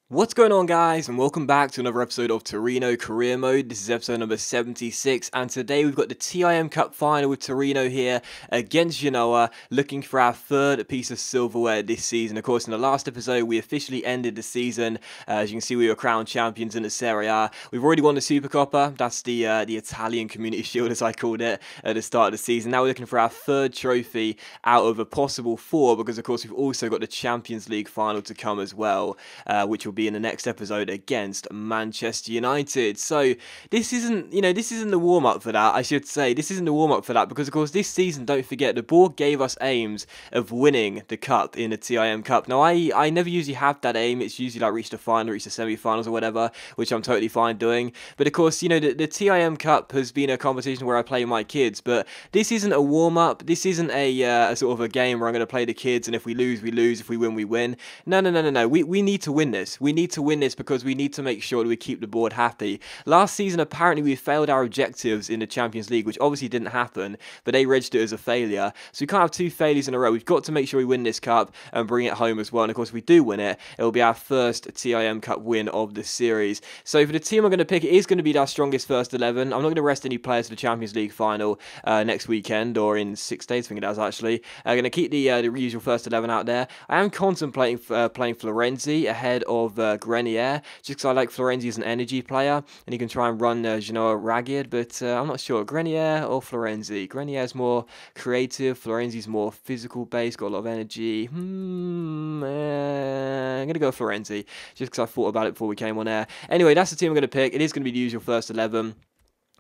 What's going on, guys, and welcome back to another episode of Torino Career Mode. This is episode number 76, and today we've got the TIM Cup final with Torino here against Genoa, looking for our third piece of silverware this season. Of course, in the last episode, we officially ended the season. As you can see, we were crowned champions in the Serie A. We've already won the Super Coppa. That's the Italian Community Shield, as I called it, at the start of the season. Now we're looking for our third trophy out of a possible four, because, of course, we've also got the Champions League final to come as well, which will be in the next episode against Manchester United. So this isn't the warm-up for that, I should say. This isn't the warm-up for that because, of course, this season, don't forget, the board gave us aims of winning the cup in the TIM Cup. Now, I never usually have that aim. It's usually like reach the final, reach the semi-finals or whatever, which I'm totally fine doing. But, of course, you know, the TIM Cup has been a competition where I play my kids, but this isn't a warm-up. This isn't a sort of a game where I'm going to play the kids, and if we lose, we lose. If we win, we win. No. We need to win this. We need to win this because we need to make sure that we keep the board happy. Last season, apparently, we failed our objectives in the Champions League, which obviously didn't happen, but they registered it as a failure. So we can't have two failures in a row. We've got to make sure we win this cup and bring it home as well. And of course, if we do win it, it will be our first TIM Cup win of the series. So for the team I'm going to pick, it is going to be our strongest first 11. I'm not going to rest any players for the Champions League final next weekend, or in 6 days, I think it is actually. I'm going to keep the usual first 11 out there. I am contemplating playing Florenzi ahead of Grenier, just because I like Florenzi as an energy player, and he can try and run Genoa ragged, but I'm not sure. Grenier or Florenzi? Grenier is more creative, Florenzi's more physical based, got a lot of energy. I'm going to go Florenzi, just because I thought about it before we came on air. Anyway, that's the team I'm going to pick. It is going to be the usual first 11.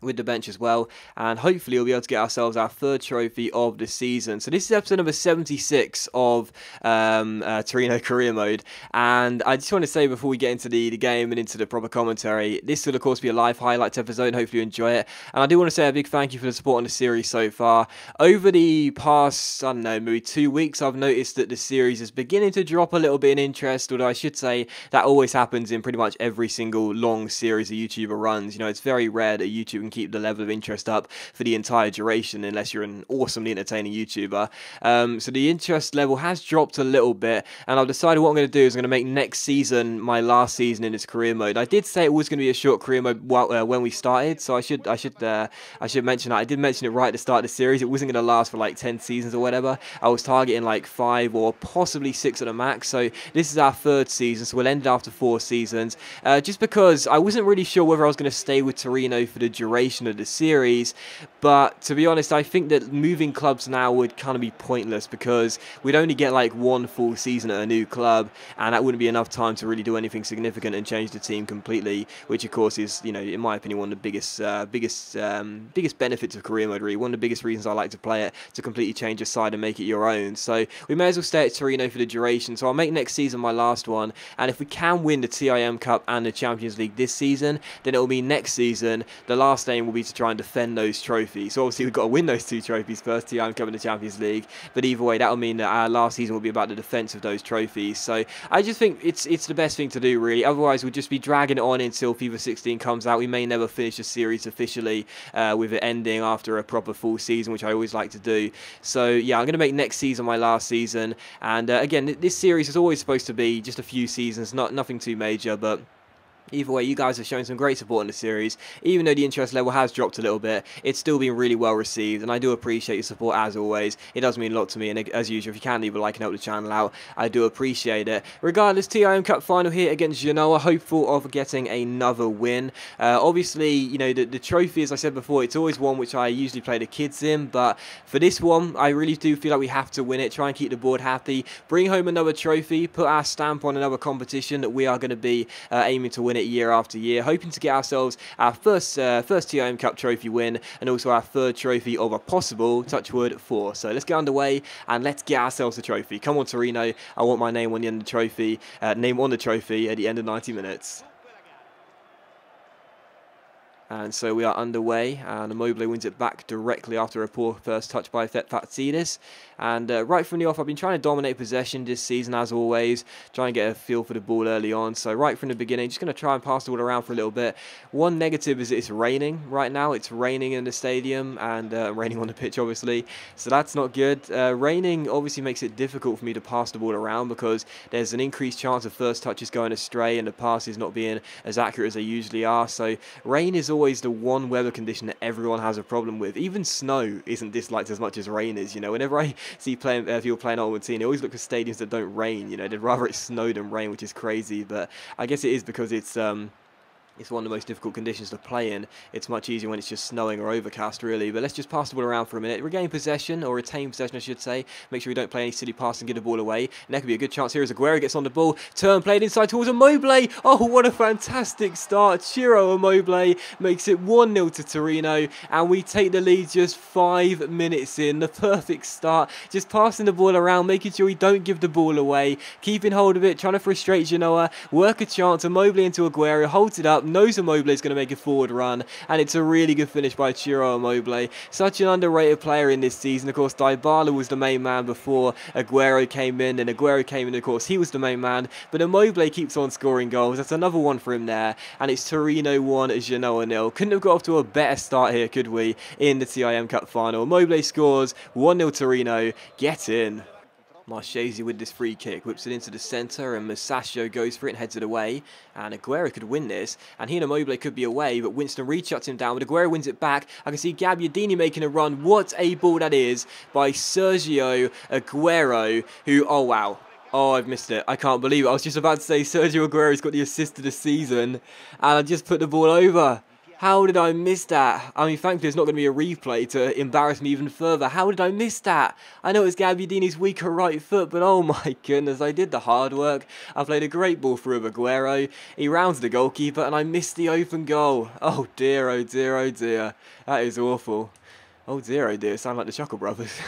With the bench as well, and hopefully we'll be able to get ourselves our third trophy of the season. So this is episode number 76 of Torino Career Mode, and I just want to say before we get into the game and into the proper commentary, this will of course be a live highlights episode, and hopefully you enjoy it. And I do want to say a big thank you for the support on the series so far. Over the past, I don't know, maybe 2 weeks, I've noticed that the series is beginning to drop a little bit in interest, although I should say that always happens in pretty much every single long series a YouTuber runs. You know, it's very rare that YouTube can keep the level of interest up for the entire duration unless you're an awesomely entertaining YouTuber. So the interest level has dropped a little bit, and I've decided what I'm going to do is I'm going to make next season my last season in this career mode. I did say it was going to be a short career mode when we started, so I should mention that. I did mention it right at the start of the series. It wasn't going to last for like 10 seasons or whatever. I was targeting like 5 or possibly 6 at the max, so this is our third season, so we'll end it after 4 seasons. Just because I wasn't really sure whether I was going to stay with Torino for the duration of the series, but to be honest, I think that moving clubs now would kind of be pointless, because we'd only get like 1 full season at a new club, and that wouldn't be enough time to really do anything significant and change the team completely, which of course is, you know, in my opinion, one of the biggest benefits of career mode, really. One of the biggest reasons I like to play it, to completely change your side and make it your own. So we may as well stay at Torino for the duration. So I'll make next season my last one, and if we can win the TIM Cup and the Champions League this season, then it will be next season the last aim will be to try and defend those trophies. So obviously we've got to win those 2 trophies first, TIM Cup and the Champions League, but either way that will mean that our last season will be about the defence of those trophies. So I just think it's the best thing to do, really. Otherwise we'll just be dragging it on until FIFA 16 comes out. We may never finish the series officially, with it ending after a proper full season, which I always like to do. So yeah, I'm going to make next season my last season, and again, this series is always supposed to be just a few seasons, nothing too major, but either way, you guys have shown some great support in the series. Even though the interest level has dropped a little bit, it's still been really well received, and I do appreciate your support as always. It does mean a lot to me, and as usual, if you can leave a like and help the channel out, I do appreciate it. Regardless, TIM Cup final here against Genoa, hopeful of getting another win. Obviously, you know, the trophy, as I said before, it's always one which I usually play the kids in, but for this one, I really do feel like we have to win it, try and keep the board happy, bring home another trophy, put our stamp on another competition that we are going to be aiming to win it year after year, hoping to get ourselves our first TIM Cup trophy win, and also our third trophy of a possible, touchwood, 4. So let's get underway and let's get ourselves a trophy. Come on, Torino, I want my name on the end of the trophy, at the end of 90 minutes. And so we are underway, and Immobile wins it back directly after a poor first touch by C.F.C. And right from the off, I've been trying to dominate possession this season, as always, trying to get a feel for the ball early on. So right from the beginning, just going to try and pass the ball around for a little bit. One negative is it's raining right now. It's raining in the stadium and raining on the pitch, obviously. So that's not good. Raining obviously makes it difficult for me to pass the ball around because there's an increased chance of first touches going astray and the passes not being as accurate as they usually are. So rain is always the one weather condition that everyone has a problem with. Even snow isn't disliked as much as rain is. You know, whenever I see people playing at team, they always look for stadiums that don't rain. You know, they'd rather it snow than rain, which is crazy. But I guess it is because it's one of the most difficult conditions to play in. It's much easier when it's just snowing or overcast, really. But let's just pass the ball around for a minute. Regain possession, or retain possession, I should say. Make sure we don't play any silly pass and get the ball away. And that could be a good chance here as Aguero gets on the ball. Turn played inside towards Immobile. Oh, what a fantastic start. Ciro Immobile makes it 1-0 to Torino. And we take the lead just 5 minutes in. The perfect start. Just passing the ball around, making sure we don't give the ball away. Keeping hold of it, trying to frustrate Genoa. Work a chance. Immobile into Aguero. Holds it up. Knows Immobile is going to make a forward run, and it's a really good finish by Ciro Immobile. Such an underrated player in this season. Of course, Dybala was the main man before Aguero came in, and Aguero came in, of course, he was the main man, but Immobile keeps on scoring goals. That's another one for him there, and it's Torino 1, Genoa 0. Couldn't have got off to a better start here, could we, in the TIM Cup final. Immobile scores, 1-0 Torino. Get in. Marchesi with this free kick, whips it into the centre, and Musacchio goes for it and heads it away. And Aguero could win this, and he and Immobile could be away, but Winston Reid shuts him down, but Aguero wins it back. I can see Gabbiadini making a run. What a ball that is by Sergio Aguero, who, oh wow. Oh, I've missed it. I can't believe it. I was just about to say Sergio Aguero's got the assist of the season, and I just put the ball over. How did I miss that? I mean, thankfully there's not going to be a replay to embarrass me even further. How did I miss that? I know it's Gabbiadini's weaker right foot, but oh my goodness, I did the hard work. I played a great ball through Aguero. He rounds the goalkeeper, and I missed the open goal. Oh dear, oh dear, oh dear. That is awful. Oh dear, sound like the Chuckle Brothers.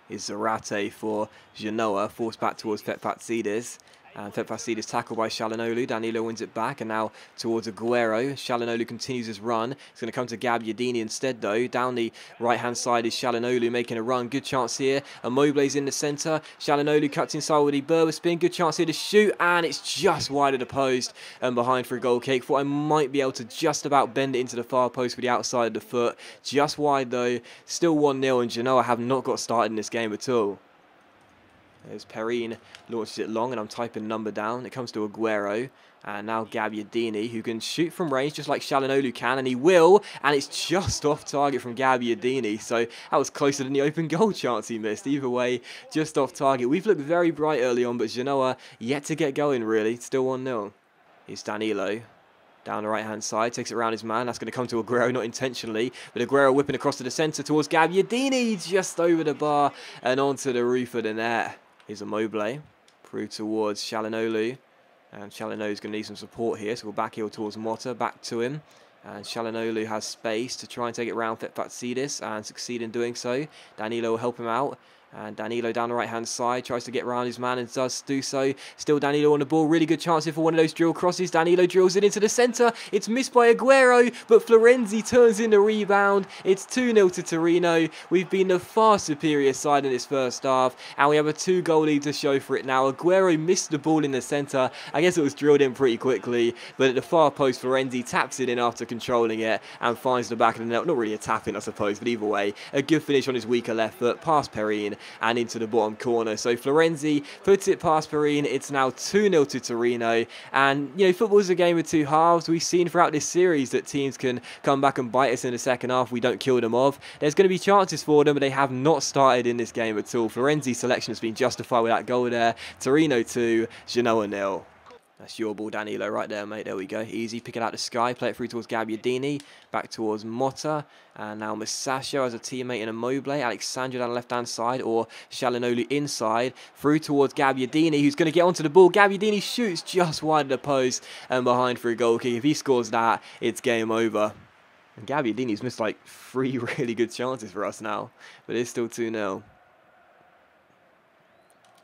Is Zarate for Genoa, forced back towards C.F.C. And C.F.C. tackled by Çalhanoğlu. Danilo wins it back, and now towards Aguero. Çalhanoğlu continues his run. It's going to come to Gabbiadini instead, though. Down the right-hand side is Çalhanoğlu making a run. Good chance here. Immobile's in the centre. Çalhanoğlu cuts inside with the Berber spin. Good chance here to shoot, and it's just wide of the post and behind for a goal kick. Thought I might be able to just about bend it into the far post with the outside of the foot. Just wide, though. Still 1-0, and Genoa have not got started in this game at all. There's Perrine, launches it long, and I'm typing number down. It comes to Aguero, and now Gabbiadini, who can shoot from range just like Çalhanoğlu can, and he will, and it's just off target from Gabbiadini, so that was closer than the open goal chance he missed. Either way, just off target. We've looked very bright early on, but Genoa yet to get going, really. Still 1-0. Here's Danilo. Down the right-hand side, takes it around his man. That's going to come to Aguero, not intentionally. But Aguero whipping across to the centre towards Gabbiadini, just over the bar and onto the roof of the net. Here's Immobile, through towards Çalhanoğlu. And Çalhanoğlu's going to need some support here, so we'll back heel towards Motta, back to him. And Çalhanoğlu has space to try and take it around C.F.C. and succeed in doing so. Danilo will help him out. And Danilo down the right-hand side, tries to get around his man and does do so. Still Danilo on the ball, really good chance here for one of those drill crosses. Danilo drills it into the centre. It's missed by Aguero, but Florenzi turns in the rebound. It's 2-0 to Torino. We've been the far superior side in this first half, and we have a 2-goal lead to show for it now. Aguero missed the ball in the centre. I guess it was drilled in pretty quickly, but at the far post, Florenzi taps it in after controlling it and finds the back of the net. Not really a tap-in, I suppose, but either way, a good finish on his weaker left foot, past Perrine and into the bottom corner. So Florenzi puts it past Perrine. It's now 2-0 to Torino. And, you know, football's a game of two halves. We've seen throughout this series that teams can come back and bite us in the second half. We don't kill them off. There's going to be chances for them, but they have not started in this game at all. Florenzi's selection has been justified with that goal there. Torino 2, Genoa 0. That's your ball, Danilo, right there, mate. There we go. Easy. Pick it out the sky. Play it through towards Gabbiadini. Back towards Motta. And now Musacchio as a teammate in Immobile. Alexandro down the left-hand side, or Çalhanoğlu inside. Through towards Gabbiadini, who's going to get onto the ball. Gabbiadini shoots just wide of the post and behind for a goal kick. If he scores that, it's game over. And Gabbiadini's missed like 3 really good chances for us now. But it's still 2-0.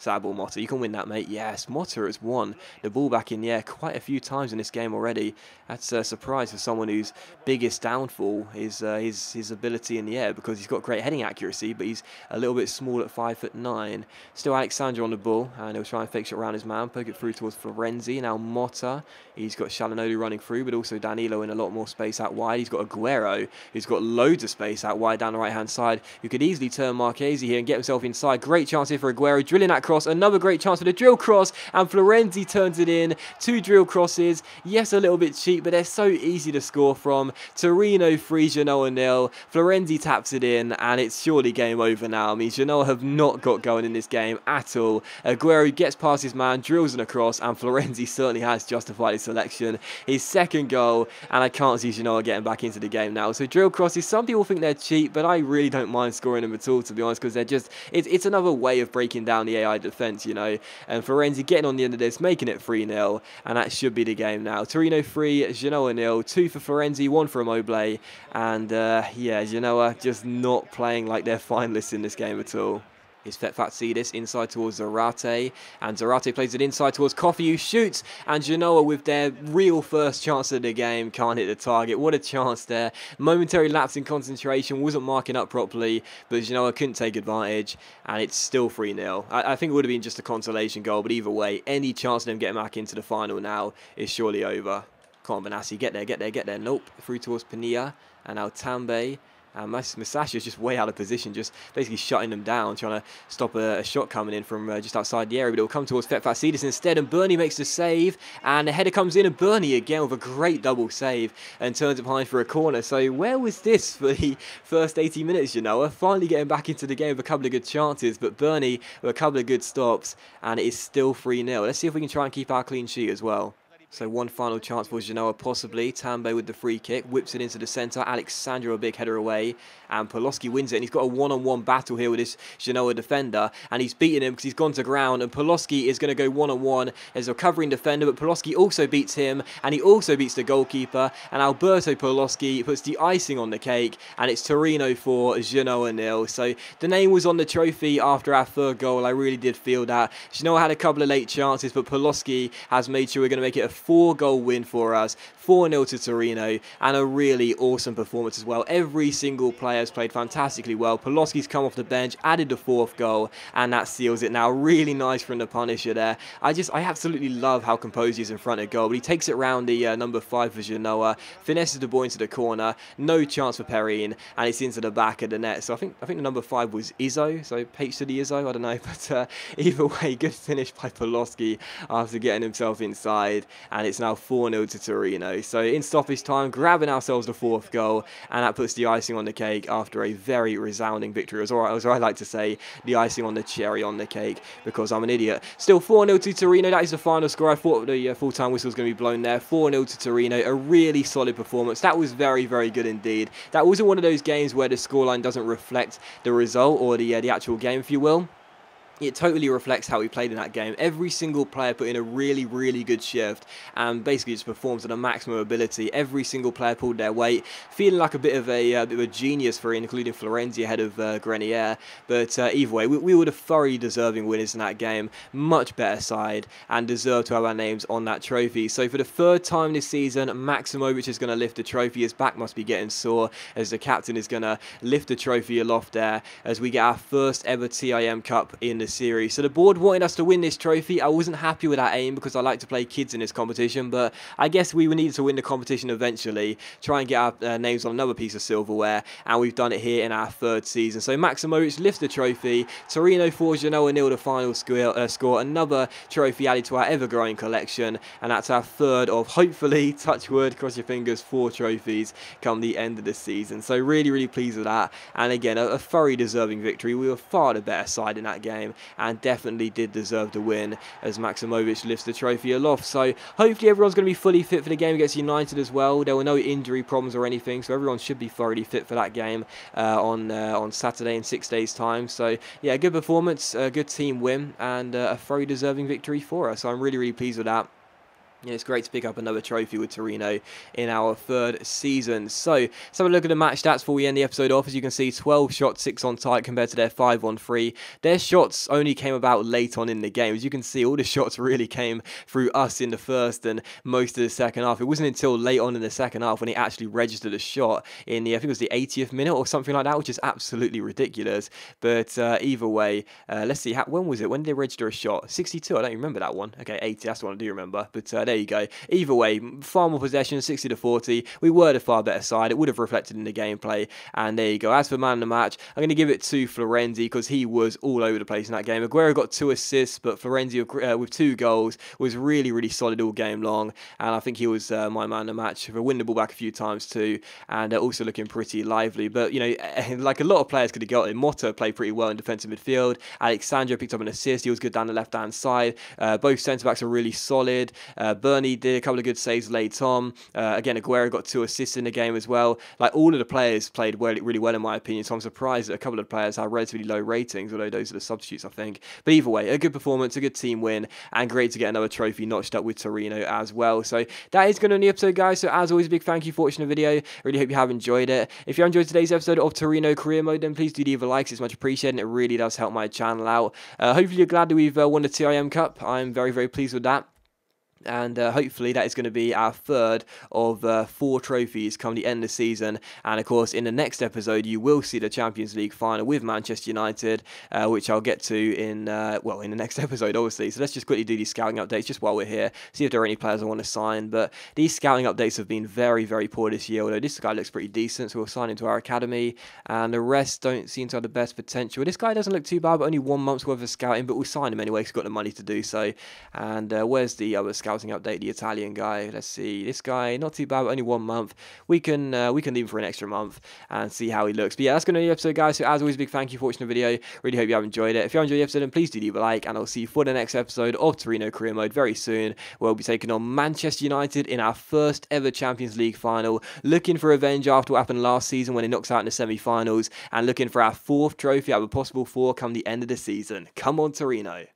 Sad ball, Motta. You can win that, mate. Yes, Motta has won the ball back in the air quite a few times in this game already. That's a surprise for someone whose biggest downfall is his ability in the air, because he's got great heading accuracy, but he's a little bit small at 5'9". Still Alexandra on the ball, and he'll try and fake it around his man, poke it through towards Florenzi. Now Motta, he's got Shalanolu running through, but also Danilo in a lot more space out wide. He's got Aguero, who's got loads of space out wide down the right-hand side, who could easily turn Marchesi here and get himself inside. Great chance here for Aguero, drilling that cross, another great chance for the drill cross, and Florenzi turns it in. 2 drill crosses, yes, a little bit cheap, but they're so easy to score from. Torino 3, Genoa 0. Florenzi taps it in, and it's surely game over now. I mean, Genoa have not got going in this game at all. Aguero gets past his man, drills an across, and Florenzi certainly has justified his selection. His second goal, and I can't see Genoa getting back into the game now. So drill crosses, some people think they're cheap, but I really don't mind scoring them at all, to be honest, because they're just, it's another way of breaking down the AI defence, you know. And Florenzi getting on the end of this, making it 3-0, and that should be the game now. Torino 3, Genoa 0, 2 for Florenzi, 1 for Immobile, and yeah, Genoa just not playing like they're finalists in this game at all. Is C.F.C inside towards Zarate, and Zarate plays it inside towards Coffee, who shoots, and Genoa, with their real first chance of the game, can't hit the target. What a chance there. Momentary lapse in concentration, wasn't marking up properly, but Genoa couldn't take advantage, and it's still 3-0. I think it would have been just a consolation goal, but either way, any chance of them getting back into the final now is surely over. Come on, Benassi, get there, get there, get there. Nope, through towards Pania, and now Tambe. And Masasha is just way out of position, just basically shutting them down, trying to stop a shot coming in from just outside the area. But it'll come towards C.F.C instead, and Bernie makes the save. And the header comes in, and Bernie again with a great double save and turns it behind for a corner. So where was this for the first 80 minutes, you know? Finally getting back into the game with a couple of good chances, but Bernie with a couple of good stops, and it is still 3-0. Let's see if we can try and keep our clean sheet as well. So one final chance for Genoa, possibly. Tambe with the free kick, whips it into the centre. Alexandra a big header away, and Poloski wins it. And he's got a one-on-one battle here with this Genoa defender, and he's beaten him because he's gone to ground. And Poloski is going to go one-on-one as a covering defender, but Poloski also beats him, and he also beats the goalkeeper. And Alberto Poloski puts the icing on the cake, and it's Torino 4, Genoa 0. So the name was on the trophy after our third goal. I really did feel that. Genoa had a couple of late chances, but Poloski has made sure we're going to make it a 4-goal win for us, 4-0 to Torino, and a really awesome performance as well. Every single player has played fantastically well. Poloski's come off the bench, added the 4th goal, and that seals it now. Really nice from the Punisher there. I absolutely love how composed he is in front of goal, but he takes it round the number 5 for Genoa, finesses the ball into the corner, no chance for Perrine, and it's into the back of the net. So I think the number 5 was Izzo, so H to the Izzo, I don't know, but either way, good finish by Poloski after getting himself inside, and it's now 4-0 to Torino. So in stoppage time, grabbing ourselves the 4th goal, and that puts the icing on the cake after a very resounding victory. As I like to say, the icing on the cherry on the cake, because I'm an idiot. Still 4-0 to Torino. That is the final score. I thought the full-time whistle was going to be blown there. 4-0 to Torino. A really solid performance. That was very, very good indeed. That wasn't one of those games where the scoreline doesn't reflect the result, or the actual game, if you will. It totally reflects how we played in that game. Every single player put in a really, really good shift and basically just performed to the maximum ability. Every single player pulled their weight, feeling like a bit of a genius for including Florenzi ahead of Grenier. But either way, we were the thoroughly deserving winners in that game. Much better side, and deserve to have our names on that trophy. So for the 3rd time this season, Maximovic is going to lift the trophy. His back must be getting sore, as the captain is going to lift the trophy aloft there as we get our first ever TIM Cup in the series. So the board wanted us to win this trophy. I wasn't happy with that aim because I like to play kids in this competition, but I guess we needed to win the competition eventually, try and get our names on another piece of silverware, and we've done it here in our 3rd season. So Maximovic lifts the trophy. Torino 4, Genoa 0 the final score. Another trophy added to our ever-growing collection, and that's our 3rd of, hopefully, touch wood, cross your fingers, 4 trophies come the end of the season. So really, really pleased with that, and again, a thoroughly deserving victory. We were far the better side in that game, and definitely did deserve the win as Maximovic lifts the trophy aloft. So hopefully everyone's going to be fully fit for the game against United as well. There were no injury problems or anything, so everyone should be thoroughly fit for that game on Saturday in 6 days' time. So yeah, good performance, a good team win, and a very deserving victory for us. So I'm really, really pleased with that. Yeah, it's great to pick up another trophy with Torino in our third season. So, let's have a look at the match stats before we end the episode off. As you can see, 12 shots, 6 on target compared to their 5 on 3. Their shots only came about late on in the game. As you can see, all the shots really came through us in the first and most of the second half. It wasn't until late on in the second half when he actually registered a shot in the, I think it was the 80th minute or something like that, which is absolutely ridiculous. But either way, let's see, when was it? When did they register a shot? 62, I don't remember that one. Okay, 80, that's the one I do remember. But there you go. Either way, far more possession, 60 to 40. We were the far better side. It would have reflected in the gameplay. And there you go. As for man of the match, I'm going to give it to Florenzi because he was all over the place in that game. Aguero got 2 assists, but Florenzi with 2 goals was really, really solid all game long. And I think he was my man of the match. We win the ball back a few times too, and also looking pretty lively. But you know, like a lot of players could have got it. Motta played pretty well in defensive midfield. Alexandro picked up an assist. He was good down the left-hand side. Both centre backs are really solid. Bernie did a couple of good saves late on. Again, Aguero got 2 assists in the game as well. Like, all of the players played really well in my opinion, so I'm surprised that a couple of the players had relatively low ratings, although those are the substitutes, I think. But either way, a good performance, a good team win, and great to get another trophy notched up with Torino as well. So that is going to end the episode, guys. So as always, a big thank you for watching the video. Really hope you have enjoyed it. If you enjoyed today's episode of Torino Career Mode, then please do leave a like. It's much appreciated, and it really does help my channel out. Hopefully you're glad that we've won the TIM Cup. I'm very, very pleased with that. And hopefully that is going to be our third of 4 trophies come the end of the season. And of course, in the next episode, you will see the Champions League final with Manchester United, which I'll get to in the next episode, obviously. So let's just quickly do these scouting updates just while we're here, see if there are any players I want to sign. But these scouting updates have been very, very poor this year, although this guy looks pretty decent, so we'll sign him to our academy. And the rest don't seem to have the best potential. This guy doesn't look too bad, but only 1 month's worth of scouting, but we'll sign him anyway because we've got the money to do so. And where's the other scouting update, the Italian guy? Let's see, this guy, not too bad, but only 1 month. We can leave him for an extra month and see how he looks. But yeah, that's going to be the episode, guys. So as always, big thank you for watching the video. Really hope you have enjoyed it. If you enjoyed the episode, then please do leave a like, and I'll see you for the next episode of Torino Career Mode very soon, where we'll be taking on Manchester United in our first ever Champions League final, looking for revenge after what happened last season when it knocks out in the semi-finals, and looking for our 4th trophy out of a possible 4 come the end of the season. Come on, Torino.